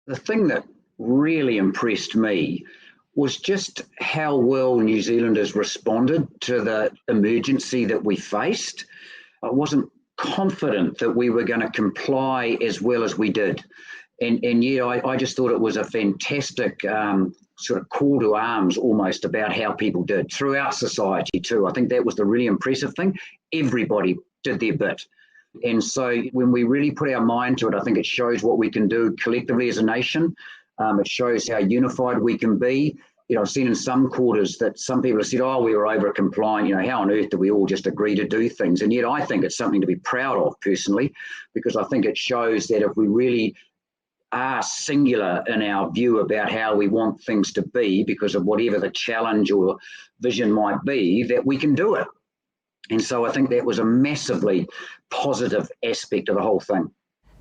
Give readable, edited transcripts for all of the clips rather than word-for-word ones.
The thing that really impressed me was just how well New Zealanders responded to the emergency that we faced. I wasn't confident that we were going to comply as well as we did. And yet I just thought it was a fantastic sort of call to arms almost about how people did throughout society too. I think that was the really impressive thing. Everybody did their bit. And so when we really put our mind to it, I think it shows what we can do collectively as a nation. It shows how unified we can be. I've seen in some quarters that some people have said, oh, we were over compliant. How on earth do we all just agree to do things? And yet I think it's something to be proud of personally, because I think it shows that if we really are singular in our view about how we want things to be because of whatever the challenge or vision might be, that we can do it. And so I think that was a massively positive aspect of the whole thing.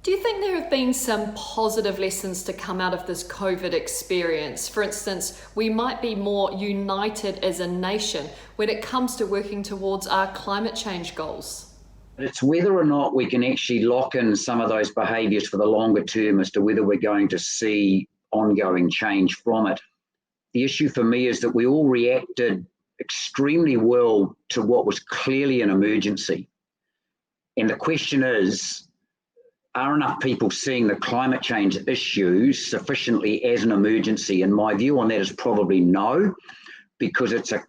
Do you think there have been some positive lessons to come out of this COVID experience? For instance, we might be more united as a nation when it comes to working towards our climate change goals. It's whether or not we can actually lock in some of those behaviours for the longer term as to whether we're going to see ongoing change from it. The issue for me is that we all reacted extremely well to what was clearly an emergency. And the question is, are enough people seeing the climate change issues sufficiently as an emergency? And my view on that is probably no, because it's a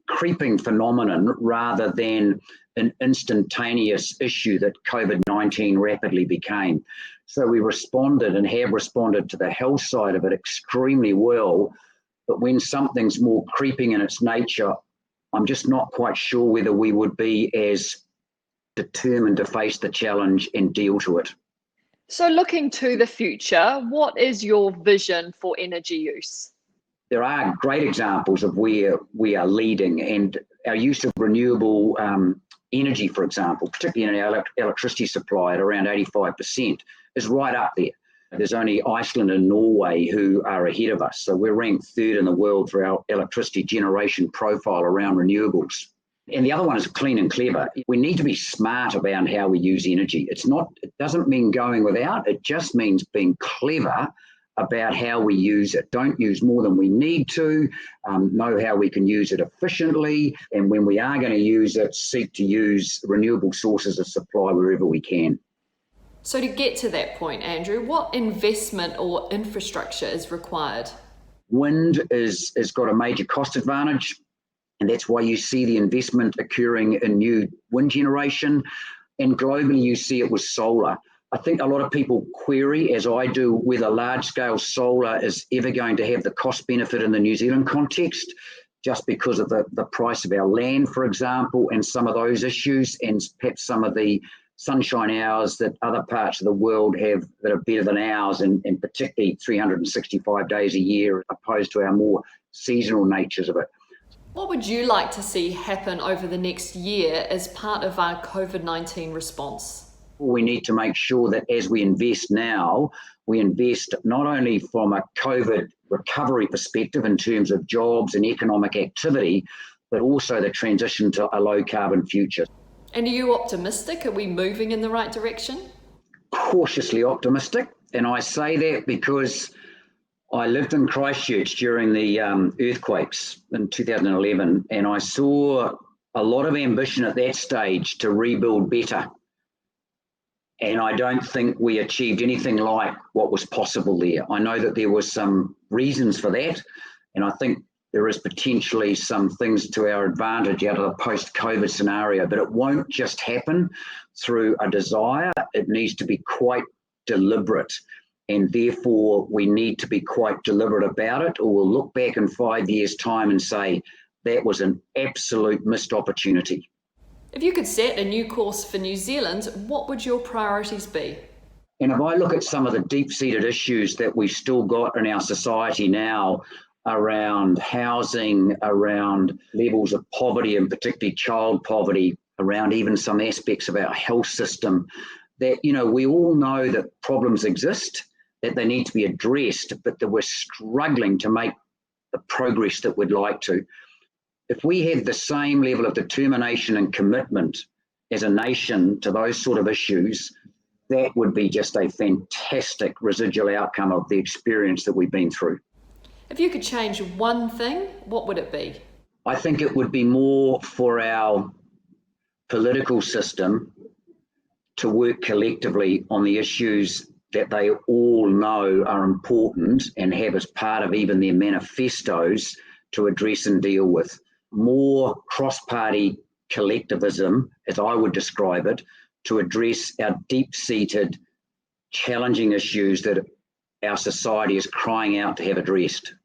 creeping phenomenon rather than an instantaneous issue that COVID-19 rapidly became. So we responded and have responded to the health side of it extremely well. But when something's more creeping in its nature, I'm just not quite sure whether we would be as determined to face the challenge and deal to it. So looking to the future, what is your vision for energy use? There are great examples of where we are leading, and our use of renewable energy, for example, particularly in our electricity supply at around 85%, is right up there. There's only Iceland and Norway who are ahead of us. So we're ranked third in the world for our electricity generation profile around renewables. And the other one is clean and clever. We need to be smart about how we use energy. It doesn't mean going without, it just means being clever about how we use it. Don't use more than we need to, know how we can use it efficiently, and when we are going to use it, seek to use renewable sources of supply wherever we can. So to get to that point, Andrew, what investment or infrastructure is required? Wind has got a major cost advantage, and that's why you see the investment occurring in new wind generation, and globally you see it with solar. I think a lot of people query, as I do, whether large-scale solar is ever going to have the cost benefit in the New Zealand context, just because of the price of our land, for example, and some of those issues, and perhaps some of the sunshine hours that other parts of the world have that are better than ours, and particularly 365 days a year, opposed to our more seasonal natures of it. What would you like to see happen over the next year as part of our COVID-19 response? We need to make sure that as we invest now, we invest not only from a COVID recovery perspective in terms of jobs and economic activity, but also the transition to a low carbon future. And are you optimistic? Are we moving in the right direction? Cautiously optimistic. And I say that because I lived in Christchurch during the earthquakes in 2011, and I saw a lot of ambition at that stage to rebuild better. And I don't think we achieved anything like what was possible there. I know that there were some reasons for that, and I think there is potentially some things to our advantage out of the post-COVID scenario, but it won't just happen through a desire. It needs to be quite deliberate, and therefore we need to be quite deliberate about it, or we'll look back in 5 years' time and say that was an absolute missed opportunity. If you could set a new course for New Zealand, what would your priorities be? And if I look at some of the deep-seated issues that we've still got in our society now around housing, around levels of poverty, and particularly child poverty, around even some aspects of our health system, that, we all know that problems exist, that they need to be addressed, but that we're struggling to make the progress that we'd like to. If we had the same level of determination and commitment as a nation to those sort of issues, that would be just a fantastic residual outcome of the experience that we've been through. If you could change one thing, what would it be? I think it would be more for our political system to work collectively on the issues that they all know are important and have as part of even their manifestos to address and deal with. More cross-party collectivism, as I would describe it, to address our deep-seated, challenging issues that our society is crying out to have addressed.